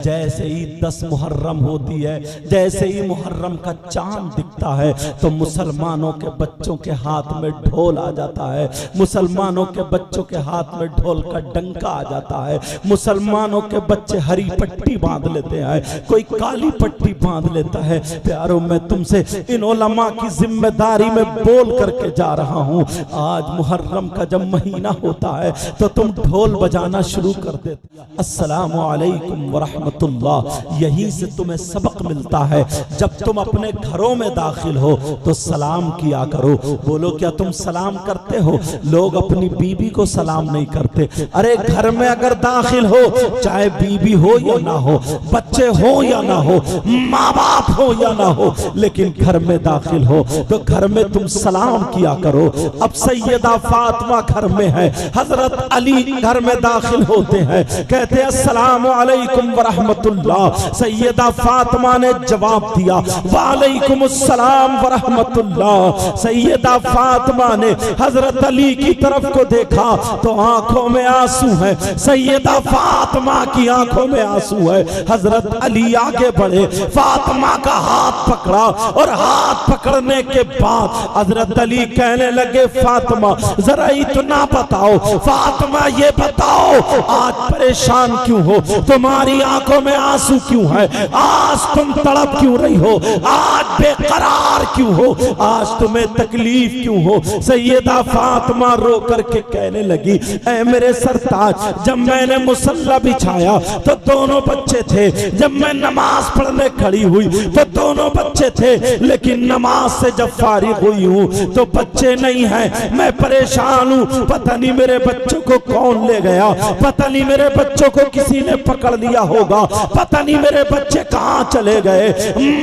जैसे ही 10 मुहर्रम होती है, जैसे ही मुहर्रम का चांद दिखता है तो मुसलमानों के बच्चों के हाथ में ढोल आ जाता है, मुसलमानों के बच्चों के हाथ में ढोल का डंका आ जाता है, मुसलमानों के बच्चे हरी पट्टी बांध लेते हैं, कोई काली पट्टी बांध लेता है। प्यारों, मैं तुमसे इन उलमा की जिम्मेदारी में बोल करके जा रहा हूँ, आज मुहर्रम का जब महीना होता है तो तुम ढोल बजाना शुरू कर देते। अस्सलामु अलैकुम वरहमतुल्लाह। यहीं से तुम्हें सबक मिलता है। जब तुम अपने घरों में दाखिल हो तो सलाम किया करो। बोलो, क्या तुम सलाम करते हो? लोग अपनी बीबी को सलाम नहीं करते। अरे घर में अगर दाखिल हो, चाहे बीबी हो या ना हो, बच्चे हो या ना हो, माँ बाप हो या ना हो, लेकिन घर में दाखिल हो तो घर में तुम सलाम किया करो। अब सैयदा फातिमा घर में है, हजरत अली घर में दाखिल होते हैं, कहते हैं अस्सलामु अलैकुम वरहमतुल्लाह। सैयदा फातिमा ने जवाब दिया वालेकुम अस्सलाम वरहमतुल्लाह। सैयदा फातिमा ने हजरत अली की तरफ को देखा तो आंखों में आंसू है, सैयदा फातिमा की आंखों में आंसू है। हजरत अली आगे बढ़े, फातिमा का हाथ पकड़ा और हाथ पकड़ने के बाद हजरत अली कहने लगे, फातिमा जरा इतना बताओ, फातिमा ये बताओ आज परेशान क्यों हो? तुम्हारी आंखों में आंसू क्यों है? आज तुम तड़प क्यों रही हो? आज बेकरार क्यों हो? आज तुम्हें तकलीफ क्यों हो? सैयदा फातिमा रो करके कहने लगी, ऐ मेरे सरताज, जब मैंने मुसल्ला बिछाया तो दोनों बच्चे थे, जब मैं नमाज पढ़ने खड़ी हुई तो दोनों बच्चे थे, लेकिन नमाज से जब फारिग हुई हूँ तो बच्चे नहीं हैं। मैं परेशान हूँ, पता नहीं मेरे बच्चों को कौन ले गया, पता नहीं मेरे बच्चों को किसी ने पकड़ लिया होगा, पता नहीं मेरे बच्चे कहाँ चले गए।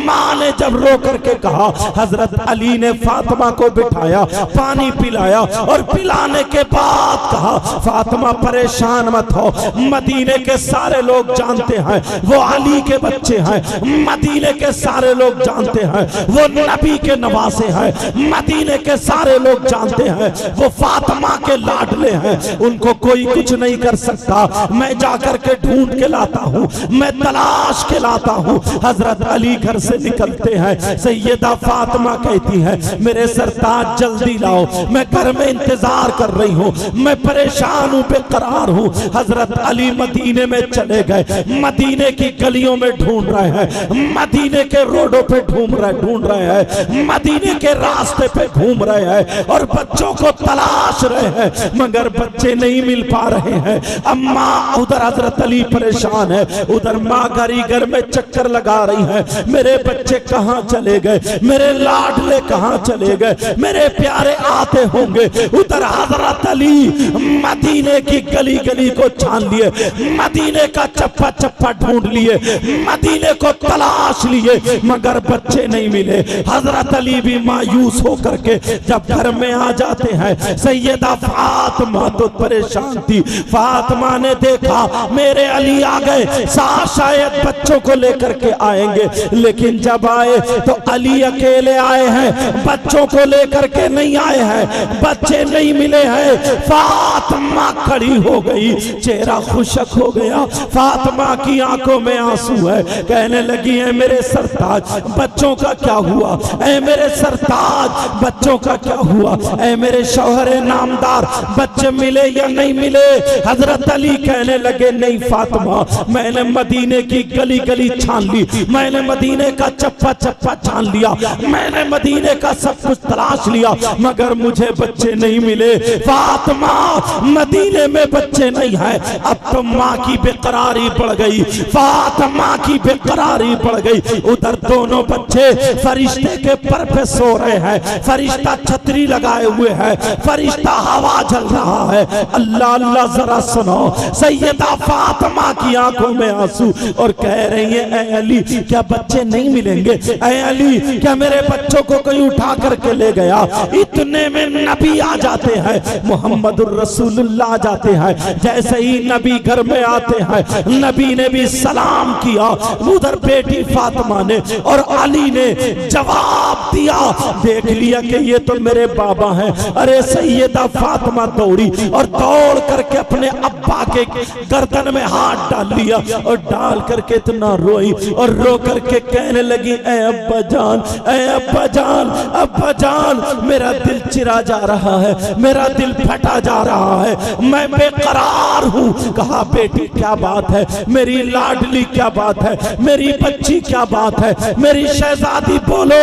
माँ ने जब रो करके कहा, हजरत अली ने फातिमा को बिठाया, पानी पिलाया और पिलाने के बाद कहा, फातिमा परेशान मत हो, मदीने के सारे लोग जानते हैं वो अली के बच्चे हैं, मदीने के सारे लोग जानते हैं वो नबी के नवासे हैं, मदीने के सारे लोग जानते हैं वो फातिमा के लाडले हैं, उनको कोई कुछ नहीं कर सकता। मैं जाकर के ढूंढ के लाता हूँ, मैं तलाश के लाता हूँ। हजरत अली घर से निकलते हैं, सैयदा फातिमा कहती है, मेरे सरताज जल्दी लाओ, मैं घर में इंतजार कर रही हूँ, मैं परेशान हूँ, बेकरार हूँ। हजरत अली मदीने में चले गए, मदीने की गलियों में ढूंढ रहे हैं, मदीने के रोडों पे ढूंढ रहे हैं, मदीने के रास्ते पे घूम रहे हैं और बच्चों को तलाश रहे हैं, मगर बच्चे नहीं मिल पा रहे हैं। अम्मा उधर हजरत अली परेशान है, उधर माँ कारीगर में चक्कर लगा रही है, मेरे बच्चे कहाँ चले गए, मेरे लाडले कहाँ चले गए, मेरे प्यारे आते होंगे। उधर हजरत अली मदीने की गली गली को छान लिए, मदीने का चप्पा चप्पा ढूंढ लिए, मदीने को तलाश लिए, मगर बच्चे नहीं मिले। हजरत अली भी मायूस होकर के जब घर में आ जाते हैं, सैयदा फातिमा तो परेशान थी। फातिमा ने देखा मेरे अली आ गए, शायद बच्चों को लेकर के आएंगे, लेकिन जब आए तो अली अकेले आए हैं, बच्चों को लेकर के नहीं आए हैं, बच्चे नहीं मिले हैं। फातिमा खड़ी हो गई, चेहरा खुशक हो गया, फातिमा की आंखों में आंसू है, कहने लगी है मेरे सरताज बच्चों का क्या हुआ, ऐ मेरे सरताज बच्चों का क्या हुआ, ऐ मेरे शौहर नामदार बच्चे मिले या नहीं मिले। हजरत अली कहने लगे, नहीं फातिमा, मैंने मदीने की गली गली छान ली, मैंने मदीने का चप्पा चप्पा छान लिया, मैंने मदीने का सब कुछ तलाश लिया, मगर मुझे बच्चे नहीं मिले। फातिमा मदीने में बच्चे नहीं हैं। अब तो माँ की बेकरारी बढ़ गई, फातिमा की बेकरारी बढ़ गई। उधर दोनों बच्चे फरिश्ते के पर पे सो रहे हैं, फरिश्ता छतरी लगाए हुए है, फरिश्ता हवा झल रहा है। अल्लाह अल्लाह जरा सुनो, सैयदा फातिमा की आंखों में आंसू और कह रही है, ऐ अली क्या बच्चे नहीं मिलेंगे, ऐ अली क्या मेरे बच्चों को कोई उठा करके ले गया। इतने में नबी आ जाते हैं, मुहम्मदुर रसूलुल्लाह आ जाते हैं। जैसे ही नबी घर में आते हैं, नबी ने भी सलाम किया, उधर बेटी फातिमा ने और अली ने जवाब दिया, देख लिया कि ये तो मेरे बाबा हैं। अरे सैयदा फातिमा दौड़ी और दौड़ करके अपने अब्बा के गर्दन में हाथ डाल लिया और डाल करके इतना रोई और रो करके कहने लगी, ऐ अब्बा जान, ऐ अब्बा जान, अब्बा जान, मेरा दिल चिरा जा रहा है, मेरा दिल फटा जा रहा है, मैं बेकरार हूँ। कहा बेटी क्या बात है, मेरी लाडली क्या बात है, मेरी बच्ची क्या बात है, मेरी शहजादी बोलो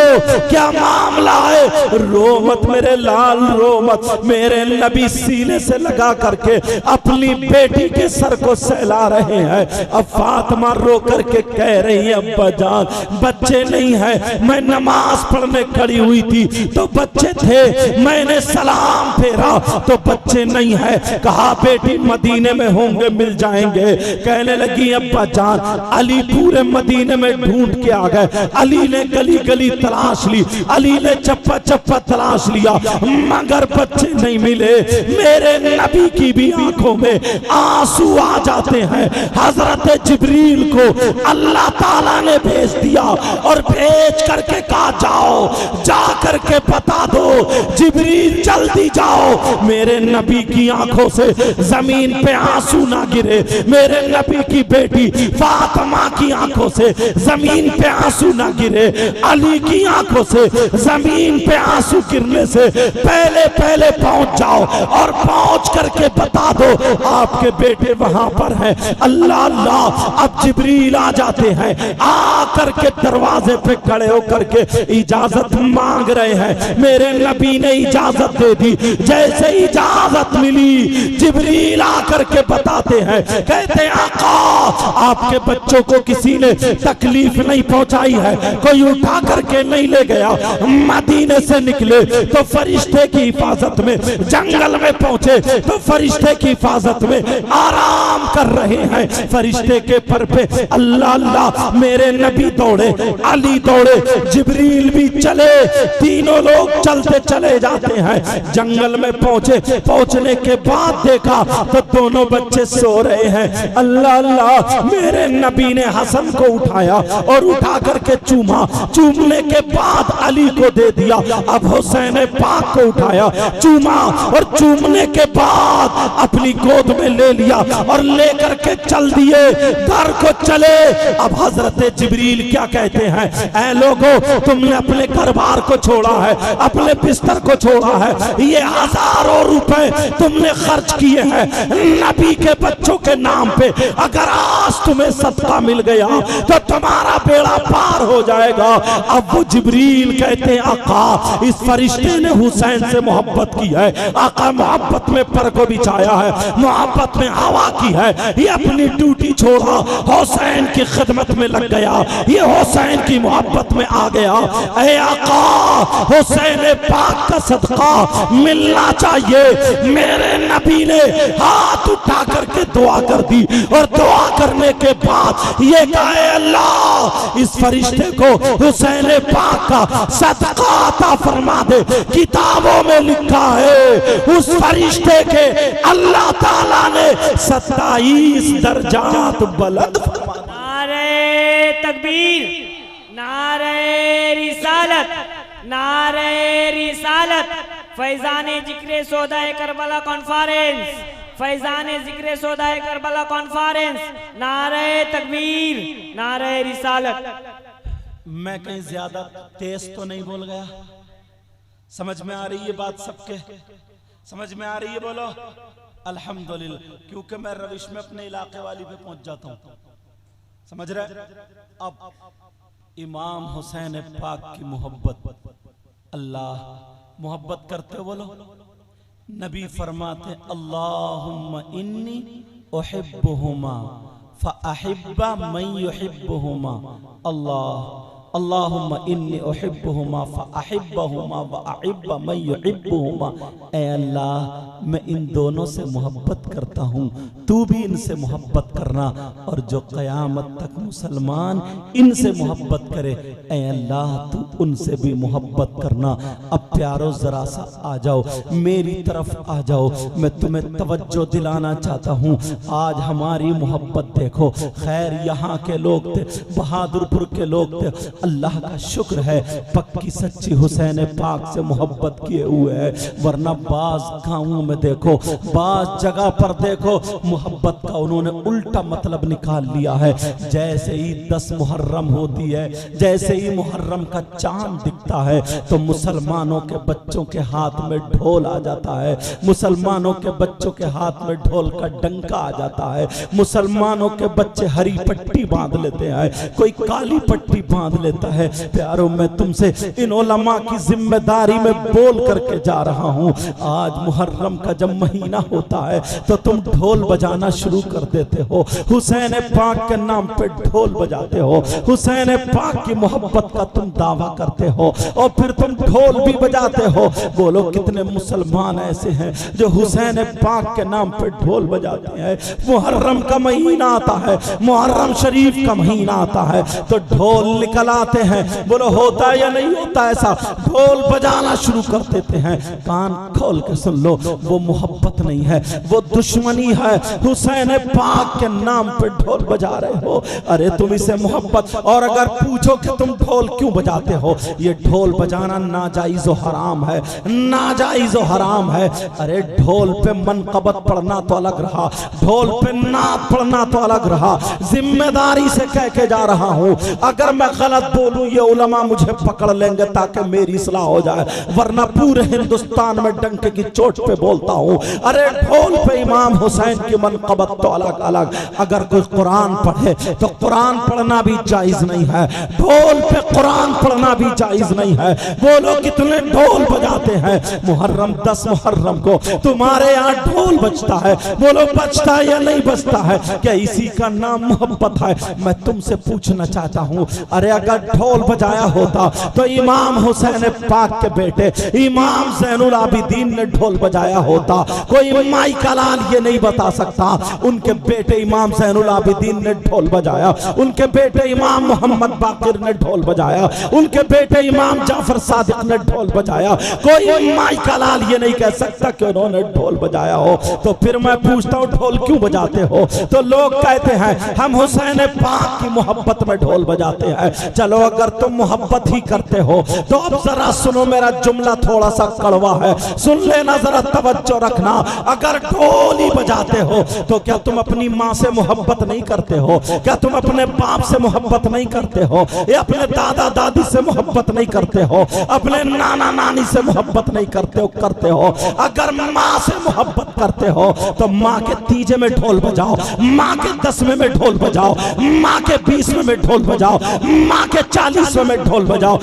क्या मामला है। रो मत मेरे लाल, रो मत। मेरे नबी सीने से लगा करके अपनी बेटी के सर को सहला रहे हैं। अब फातिमा रो करके कह रही है, अब्बा जान बच्चे नहीं है, मैं नमाज पढ़ने खड़ी हुई थी तो बच्चे थे, मैंने सलाम फेरा तो बच्चे नहीं है। कहा बेटी मदीने में होंगे, मिल जाएंगे। कहने लगी अब्बा जान, अली पूरे मदीने में ढूंढ के आ गए, अली ने गली गली तलाश ली, अली ने चप्पा चप्पा तलाश लिया, मगर बच्चे नहीं मिले। मेरे नबी की भी आंखों में आंसू आ जाते हैं। हजरत जिब्रील को अल्लाह ताला ने भेज दिया और भेज करके कहा जाओ, जा करके बता दो, जिब्रील जल्दी जाओ, मेरे नबी की आंखों से जमीन पे आंसू ना गिरे, मेरे नबी की बेटी फातिमा की आंखों से जमीन पे आंसू ना गिरे, अली की आंखों से जमीन पे आंसू गिरने से पहले पहले पहुंच जाओ और पहुंच करके बता दो आपके बेटे वहां पर हैं। अल्लाह अल्लाह। अब जिब्रील आ जाते हैं, आ करके दरवाजे पे खड़े होकर के इजाजत मांग रहे हैं। मेरे नबी ने इजाजत दे दी। जैसे इजाजत मिली, जिब्रील आकर के बताते हैं, कहते हैं आका आपके बच्चों को किसी ने तकलीफ नहीं पहुंचाई है, कोई उठा करके नहीं ले गया। मदीने से निकले तो फरिश्ते की हिफाजत में, जंगल में पहुंचे तो फरिश्ते की हिफाजत में आराम कर रहे हैं। फरिश्ते के पर पे अल्लाह अल्लाह। मेरे नबी दौड़े, अली दौड़े, जिब्रील भी चले, तीनों लोग चलते चले जाते हैं। जंगल में पहुंचे, पहुंचने के बाद देखा तो दोनों बच्चे सो रहे हैं। अल्लाह अल्लाह। मेरे नबी ने हसन को उठाया और उठा करके चूमा, चूमने के बाद अली को दे दिया। अब हुसैन पाक को उठाया, चूमा और चूमने के बाद अपनी गोद में ले लिया और लेकर के चल दिए, घर को चले। अब हजरत जिब्रील क्या कहते हैं, ऐ लोगों तुमने अपने घर बार को छोड़ा है, अपने बिस्तर को छोड़ा है, ये हजारों रुपए तुमने खर्च किए हैं नबी के बच्चों के नाम पे। अगर आज तुम्हें सदका मिल गया तो तुम्हारा बेड़ा पार हो जाएगा। अब वो जिब्रील कहते हैं आका इस फरिश्ते ने हुसैन से मोहब्बत की है, आका मोहब्बत में पर को बिछाया है, मोहब्बत में हवा की है, ये अपनी ड्यूटी छोड़ा हुसैन की खिदमत में लग गया, ये हुसैन की मोहब्बत में आ गया। ऐ आका हुसैन पाक का सदका मिलना चाहिए। मेरे नबी ने हाथ उठा करके दुआ कर दी और दुआ करने के बाद ये कहे अल्लाह इस फरिश्ते को हुसैन पाक का सदका अता फरमा दे। किताबों में लिखा है उस फरिश्ते के अल्लाह ताला ने 27 दर्जात बुलंद फरमा। नारे तकबीर, नारे रिसालत, नारे रिसालत। फैजाने जिक्रे सौदाए करबला कॉन्फ्रेंस, फैजाने जिक्रे सौदाए करबला कॉन्फ्रेंस। नारे तकबीर, नारे रिसालत। मैं कहीं ज्यादा तेज तो नहीं बोल गया? समझ में आ रही है बात सबके? समझ में आ रही है? बोलो अल्हम्दुलिल्लाह। क्योंकि मैं रविश में अपने इलाके वाली पे पहुंच जाता हूं, समझ रहे? अब इमाम हुसैन पाक की मोहब्बत, अल्लाह मोहब्बत करते बोलो। नबी फरमाते अल्लाहुम्मा इन्नी उहिब्बुहुमा फअहिब्बा मन युहिब्बुहुमा। अल्लाह अल्लाहुम्मा इन्नी उहिब्बुहुमा फअहिब्बहुमा वअहिब्बा मन युहिब्बुहुमा। ऐ अल्लाह मैं इन दोनों से मोहब्बत करता हूँ, तू भी इनसे मोहब्बत करना और जो क़यामत तक मुसलमान इनसे मोहब्बत करे ऐ अल्लाह तू उनसे भी मोहब्बत करना। अब प्यारो जरा सा आ जाओ, मेरी तरफ आ जाओ, मैं तुम्हें तवज्जो दिलाना चाहता हूँ। आज हमारी मोहब्बत देखो। खैर यहाँ के लोग थे, बहादुरपुर के लोग थे, अल्लाह का शुक्र है पक्की सच्ची हुसैन पाक से मोहब्बत किए हुए है, वरना बाज गाँवों में देखो, बाज जगह पर देखो, मोहब्बत का उन्होंने उल्टा मतलब निकाल लिया है। जैसे ही 10 मुहर्रम होती है, जैसे ही मुहर्रम का चांद दिखता है तो मुसलमानों के बच्चों के हाथ में ढोल आ जाता है, मुसलमानों के बच्चों के हाथ में ढोल का डंका आ जाता है, मुसलमानों के बच्चे हरी पट्टी बांध लेते हैं, कोई काली पट्टी बांध लेता है। प्यारों मैं तुमसे इन उलमा की जिम्मेदारी में बोल करके जा रहा हूं, आज मुहर्रम का जब महीना होता है तो तुम ढोल बजाना शुरू कर देते हो, हुसैन पाक के नाम पे ढोल बजाते हो, हुसैन पाक की मोहब्बत का तुम दावा करते हो और फिर तुम ढोल भी बजाते हो। बोलो कितने मुसलमान ऐसे हैं जो हुसैन पाक के नाम पे ढोल बजाते हैं। मुहर्रम का महीना आता है, मुहर्रम शरीफ का महीना आता है तो ढोल निकल आते हैं। बोलो होता है या नहीं होता ऐसा? ढोल बजाना शुरू कर देते हैं। कान खोल के सुन लो, वो मोहब्बत नहीं है, वो दुश्मनी है। हुसैन पाक के नाम पे ढोल बजा रहे हो, अरे तुम इसे मोहब्बत। और अगर पूछो कि तुम ढोल क्यों बजाते हो, ये ढोल बजाना नाजायज और हराम है, नाजायज और हराम है। अरे ढोल पे मनकबत पढ़ना तो अलग रहा, ढोल पे नात पढ़ना तो अलग रहा। जिम्मेदारी से कह के जा रहा हूं, अगर मैं गलत बोलूं ये उलमा मुझे पकड़ लेंगे ताकि मेरी इस्लाह हो जाए, वरना पूरे हिंदुस्तान में डंके की चोट पे बोलता हूं। अरे ढोल पे इमाम हुसैन की मनकबत तो अलग अलग। अगर कोई कुरान पढ़े तो कुरान पढ़ना भी जायज नहीं है, ढोल पे कुरान पढ़ना भी जायज नहीं है। बोलो कितने ढोल बजाते हैं। मुहर्रम 10 मुहर्रम को तुम्हारे यहाँ ढोल बजता है, बोलो बजता है या नहीं बजता है? क्या इसी का नाम मोहब्बत है? मैं तुमसे पूछना चाहता हूँ, अरे अगर ढोल बजाया होता तो इमाम हुसैन पाक के बेटे इमाम ज़ैनुल आबिदीन ने ढोल बजाया होता। कोई माई का लाल ये नहीं बता सकता उनके बेटे इमाम ज़ैनुल आबिदीन ने ढोल बजाया, उनके बेटे इमाम मोहम्मद बाकिर ने ढोल बजाया, उनके बेटे इमाम जाफर सादिक ने ढोल बजाया। कोई माई का लाल ये नहीं कह सकता कि उन्होंने ढोल बजाया हो। तो फिर मैं पूछता हूँ ढोल क्यों बजाते हो? तो लोग कहते हैं हम हुसैन पाक की मोहब्बत में ढोल बजाते हैं। चलो अगर तुम मोहब्बत ही करते हो तो अब जरा सुनो, मेरा जुमला थोड़ा सा कड़वा है, सुन लेना, जरा तवज्जो रखना। अगर ढोल ही बजाते हो तो क्या तुम अपनी माँ से मोहब्बत नहीं करते हो? क्या तुम अपने बाप से मोहब्बत नहीं करते हो? या अपने दादा दादी से मोहब्बत नहीं करते हो? अपने नाना नानी से मोहब्बत नहीं करते हो? करते हो। अगर माँ से मोहब्बत करते हो तो माँ के तीजे में ढोल बजाओ, माँ के 10वें में ढोल बजाओ, माँ के 20वें में ढोल बजाओ, माँ के 40वें में ढोल बजाओ,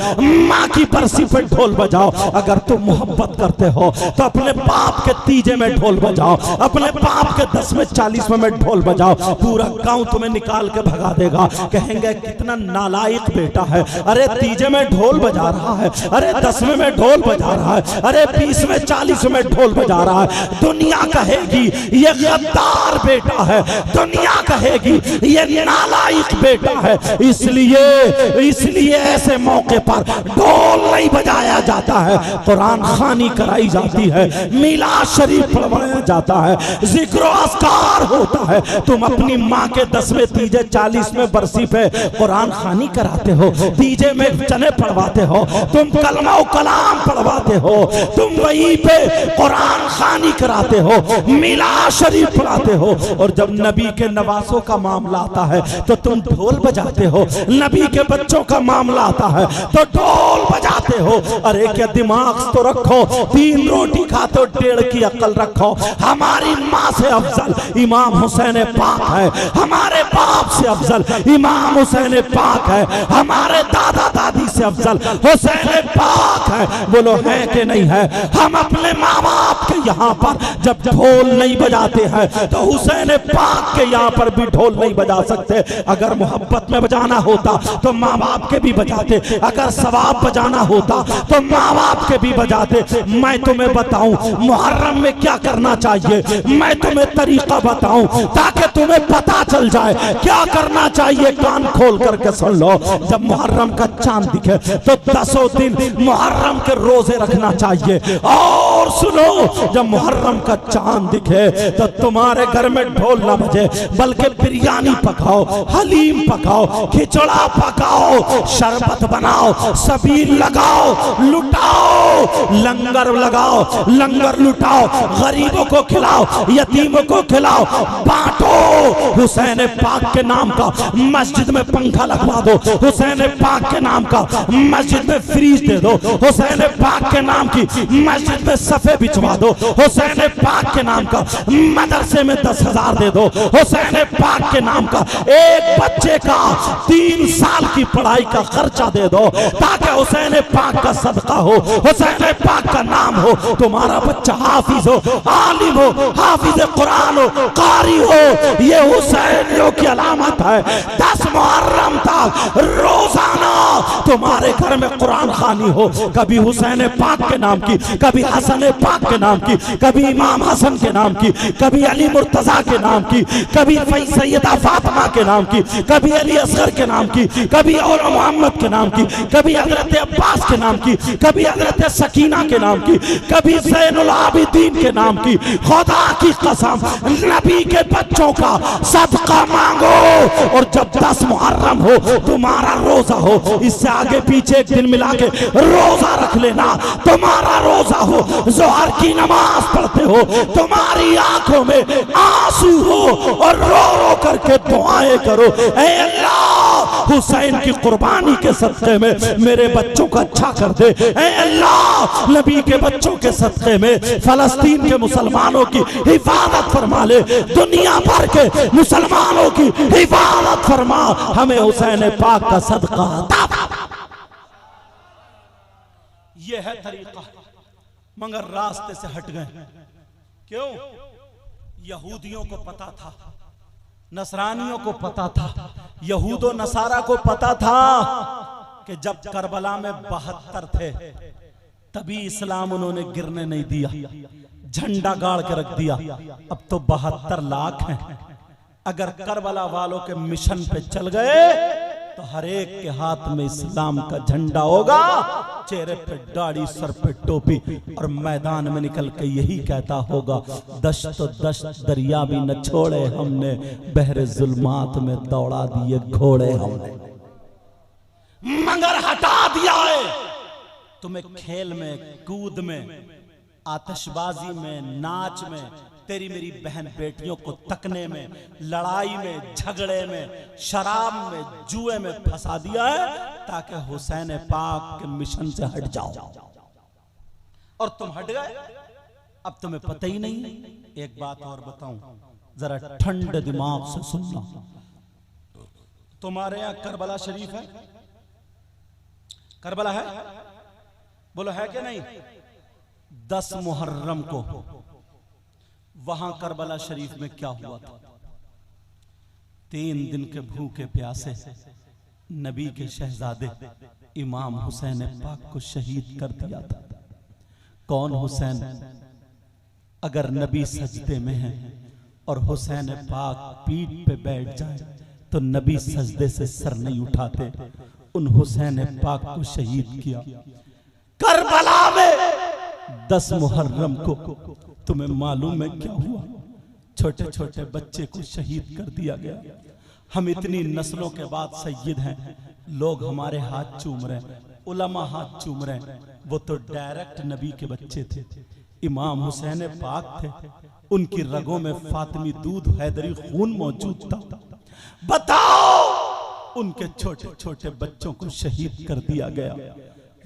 माँ की बरसी पर ढोल बजाओ। अगर तुम मोहब्बत करते हो तो अपने बाप के तीजे में ढोल बजाओ, अपने बाप के 10वें 40वें में ढोल बजाओ। पूरा गांव तुम्हें निकाल के भगा देगा, कहेंगे कितना नालायक बेटा है। अरे तीजे में ढोल बजा रहा है, अरे 10वें में ढोल बजा रहा है, अरे 20वें 40वें में ढोल बजा रहा है। दुनिया कहेगी ये गद्दार बेटा है, दुनिया कहेगी ये नालायक बेटा है। इसलिए ऐसे मौके पर ढोल नहीं बजाया जाता है, कुरान खानी कराई जाती है, मिलाद शरीफ पढ़वाया जाता है, जिक्र अस्कार होता है। तुम अपनी माँ के 10वें तीजे 40वें बरसी पे कुरान खानी कराते हो, तीजे में चने पढ़वाते हो, तुम कलमा कलाम पढ़वाते हो, तुम वहीं पे कुरान खानी कराते हो, मिलाद शरीफ पढ़ाते हो। और जब नबी के नवासों का मामला आता है तो तुम ढोल बजाते हो, नबी के बच्चों का मामला आता है तो ढोल बजाते हो। अरे क्या दिमाग तो रखो, 3 रोटी खाते हो, 1.5 की अकल रखो। हमारी माँ से अफजल इमाम हुसैन पाक है, हमारे बाप से अफजल इमाम हुसैन पाक है, हमारे दादा दादी से अफजल हुसैन पाक है। बोलो है कि नहीं है? हम अपने माँ बाप के यहाँ पर जब ढोल नहीं बजाते हैं तो हुसैन पाक के यहाँ पर भी ढोल नहीं बजा सकते। अगर मोहब्बत में बजाना होता तो माँ बाप के भी बजाते, अगर सवाब बजाना होता तो माँ बाप के भी बजाते। मैं तुम्हें बताऊं मुहर्रम में क्या करना चाहिए, मैं तुम्हें तरीका बताऊं ताकि तुम्हें पता चल जाए क्या करना चाहिए। कान खोल करके सुन लो, जब मुहर्रम का चांद दिखे तो 10 दिन मुहर्रम के रोजे रखना चाहिए और और सुनो, जब मुहर्रम का चांद दिखे तो तुम्हारे घर में ढोल ना बजे, बल्कि बिरयानी पकाओ, हलीम पकाओ, खिचड़ा पकाओ, शरबत बनाओ, सबील लगाओ, लुटाओ, लंगर लगाओ, लंगर लुटाओ, गरीबों को खिलाओ, यतीमों को खिलाओ, बांटो। हुसैन पाक के नाम का मस्जिद में पंखा लगवा दो, हुसैन पाक के नाम का मस्जिद में फ्रीज दे दो, हुसैन पाक के नाम की मस्जिद में सफे बिछवा दो, हुसैन पाक के नाम का मदरसे में 10,000 दे दो, हुसैन पाक के नाम का एक बच्चे का 3 साल की पढ़ाई का खर्चा दे दो, ताकि हुसैन पाक का सदका हो, हुसैन पाक का नाम हो, तुम्हारा बच्चा हाफिज हो, आलिम हो, हाफिज कुरान हो, कारी हो। ये हुसैनियों की अलामत है। 10 मुहर्रम तक रोजाना तुम्हारे घर में कुरान खानी हो, कभी हुसैन पाक के नाम की, कभी हसन पाक के नाम की, कभी इमाम हसन के नाम की, कभी अली मुर्तजा के नाम की, कभी सैयदा फातिमा के नाम की, कभी अली असगर के नाम की, कभी और मोहम्मद के नाम की, कभी हजरत अब्बास के नाम की, कभी हजरत सकीना के नाम की, कभी ज़ैनुल आबिदीन के नाम की। खुदा की कसम, नबी के बच्चों का सदका मांगो। और जब 10 मुहर्रम हो, तुम्हारा रोजा हो, इससे आगे पीछे एक दिन मिला के रोजा रख लेना, तुम्हारा रोजा हो, जोहर की नमाज पढ़ते हो, तुम्हारी आंखों में आंसू हो और रो रो करके दुआएं करो, ऐ अल्लाह हुसैन की कुर्बानी के सदक़े में मेरे बच्चों को अच्छा कर दे, ऐ अल्लाह नबी के बच्चों के सदक़े में फलस्तीन के मुसलमानों की हिफाजत फरमा ले, दुनिया भर के मुसलमानों की हिफाजत फरमा, हमें हुसैन पाक का सदका अता। ये है तरीका, मगर रास्ते से हट गए। क्यों? यहूदियों को पता था, नसरानियों को पता था, यहूदो नसारा को पता था कि जब करबला में 72 थे तभी इस्लाम उन्होंने गिरने नहीं दिया, झंडा गाड़ के रख दिया। अब तो 72 लाख हैं। अगर करबला वालों के मिशन पे चल गए तो हर एक के हाथ में इस्लाम का झंडा होगा, चेहरे पे दाढ़ी, सर पे टोपी, और मैदान में निकल के यही कहता होगा, दश्त दश्त दरिया भी न छोड़े हमने, बहरे जुल्मात में दौड़ा दिए घोड़े हमने। मगर हटा दिया है तुम्हें खेल में, कूद में, आतिशबाजी में, नाच में, तेरी मेरी बहन बेटियों को तकने में, लड़ाई में, झगड़े में, शराब में, जुए में फंसा दिया है, ताकि हुसैन पाक के मिशन से हट जाओ। और तुम हट गए, अब तुम्हें पता ही नहीं। एक बात और बताऊं, जरा ठंडे दिमाग से सुनना। तुम्हारे यहां करबला शरीफ है? करबला है? बोलो है कि नहीं? 10 मुहर्रम को वहां करबला शरीफ में क्या हुआ था? 3 दिन के भूखे प्यासे नबी के शहजादे इमाम हुसैन पाक को शहीद कर दिया था। कौन हुसैन? अगर नबी सजदे में है और हुसैन पाक पीठ पे बैठ जाए तो नबी सजदे से सर नहीं उठाते। उन हुसैन पाक को शहीद किया करबला में 10 मुहर्रम को। तुम्हें मालूम है क्या हुआ? छोटे छोटे बच्चे को शहीद कर दिया गया। हम इतनी नस्लों के बाद सैयद हैं, लोग हमारे हाथ चूम रहे हैं, उलमा हाथ चूम रहे हैं। वो तो डायरेक्ट नबी के बच्चे थे, इमाम हुसैन पाक थे, उनकी रगों में फातिमी दूध हैदरी खून मौजूद था। बताओ, उनके छोटे छोटे बच्चों को शहीद कर दिया गया।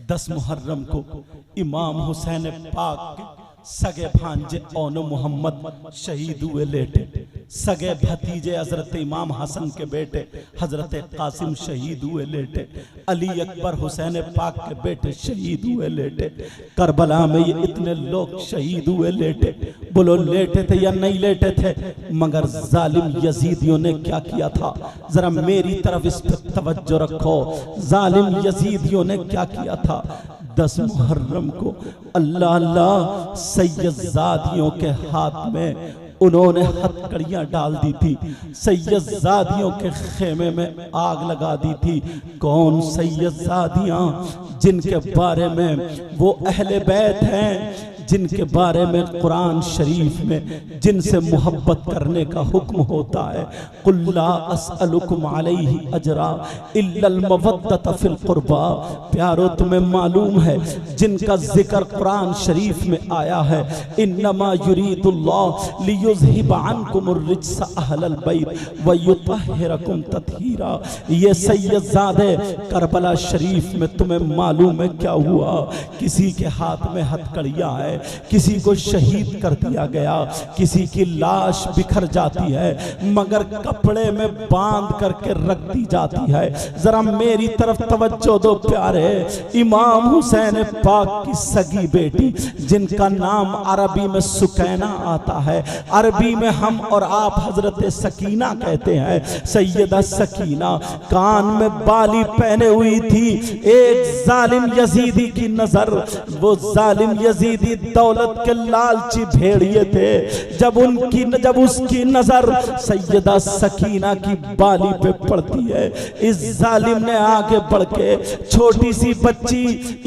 10 मुहर्रम को इमाम हुसैन पाक के सगे भांजे औनो मोहम्मद शहीद हुए लेटे। सगे भतीजे हजरत इमाम हसन के बेटे हजरत कासिम शहीद हुए लेटे। अली अकबर हुसैन पाक के बेटे शहीद हुए लेटे। करबला में ये इतने लोग शहीद हुए लेटे। बोलो लेटे थे या नहीं लेटे थे? मगर जालिम यजीदियों ने क्या किया था? जरा मेरी तरफ इस पर तवज्जो रखो। जालिम यजीदियों ने क्या किया था? 10 मुहर्रम को अल्लाह अल्लाह सैयदजादियों के हाथ में उन्होंने हथकड़ियां डाल दी थी। सैयदजादियों के खेमे में आग लगा दी थी। कौन सैयदजादियां? जिनके बारे में वो अहले बैत हैं जिनके बारे में कुरान शरीफ में जिनसे मोहब्बत करने का हुक्म होता है। कुल ला अस्अलुकुम अलैहि अजरा इल्लल मवद्दत फिल कुर्बा। प्यारो तुम्हें मालूम है जिनका जिक्र कुरान शरीफ में आया है, इन्नमा युरीदुल्लाह लियुज़हिबा अन्कुमुर रिज्स अहलल बैत व युतहिरकुम तत्हीरा। ये सैयदजादे करबला शरीफ में तुम्हें मालूम है क्या हुआ? किसी के हाथ में हथकड़ियां है, किसी को शहीद कर दिया गया, किसी की लाश बिखर जाती है मगर कपड़े में बांध करके रख दी जाती है। जरा मेरी तरफ तवज्जो दो प्यारे। इमाम हुसैन पाक की सगी बेटी जिनका नाम अरबी में सुकैना आता है, अरबी में हम और आप हजरत सकीना कहते हैं। सैयदा सकीना कान में बाली पहने हुई थी। एक जालिम यजीदी की नजर, वो जालिम यजीदी दौलत के लालची भेड़िए थे, जब उसकी नजर सैयदा सकीना की बाली पे पड़ती है, इस जालिम ने आगे बढ़ के छोटी सी बच्ची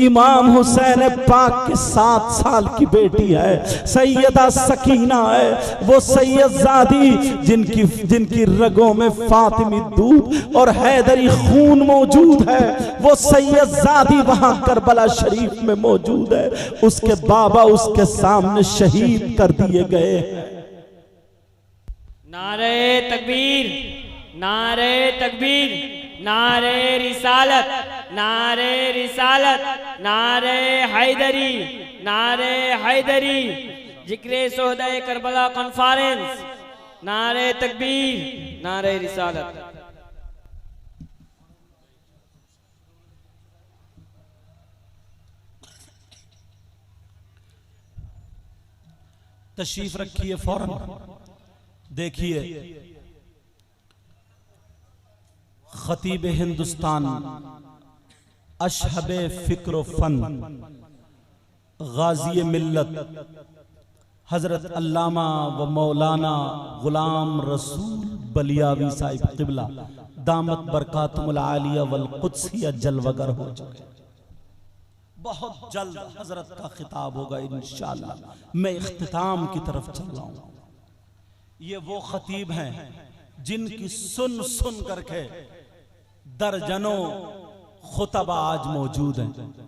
इमाम हुसैन पाक के 7 साल की बेटी है, सैयदा सकीना है, वो सैयदजादी जिनकी रगों में फातिमी दूध और हैदरी खून मौजूद है, वो सैयदजादी वहां करबला शरीफ में मौजूद है। उसके बाबा उसके सामने शहीद कर दिए गए। नारे तकबीर, नारे तकबीर, नारे रिसालत, नारे रिसालत, नारे हैदरी, नारे हैदरी। जिक्रे सोहदाए करबला कॉन्फ्रेंस। नारे तकबीर, नारे रिसालत। तशरीफ रखिए फौरन। देखिए खतीब हिंदुस्तान, अशहबे फिक्र फन, गाजी मिल्लत हजरत अल्लामा व मौलाना गुलाम रसूल बलियावी साहिब क़िबला दामत बरकातुहुल आलिया वल कुद्सिया जलवगर हो चुके। बहुत जल्द हजरत का खिताब होगा इंशाअल्लाह। मैं इख्तिताम की तरफ चल रहा हूं। ये वो खतीब हैं जिनकी सुन करके दर्जनों खुतबा आज मौजूद हैं।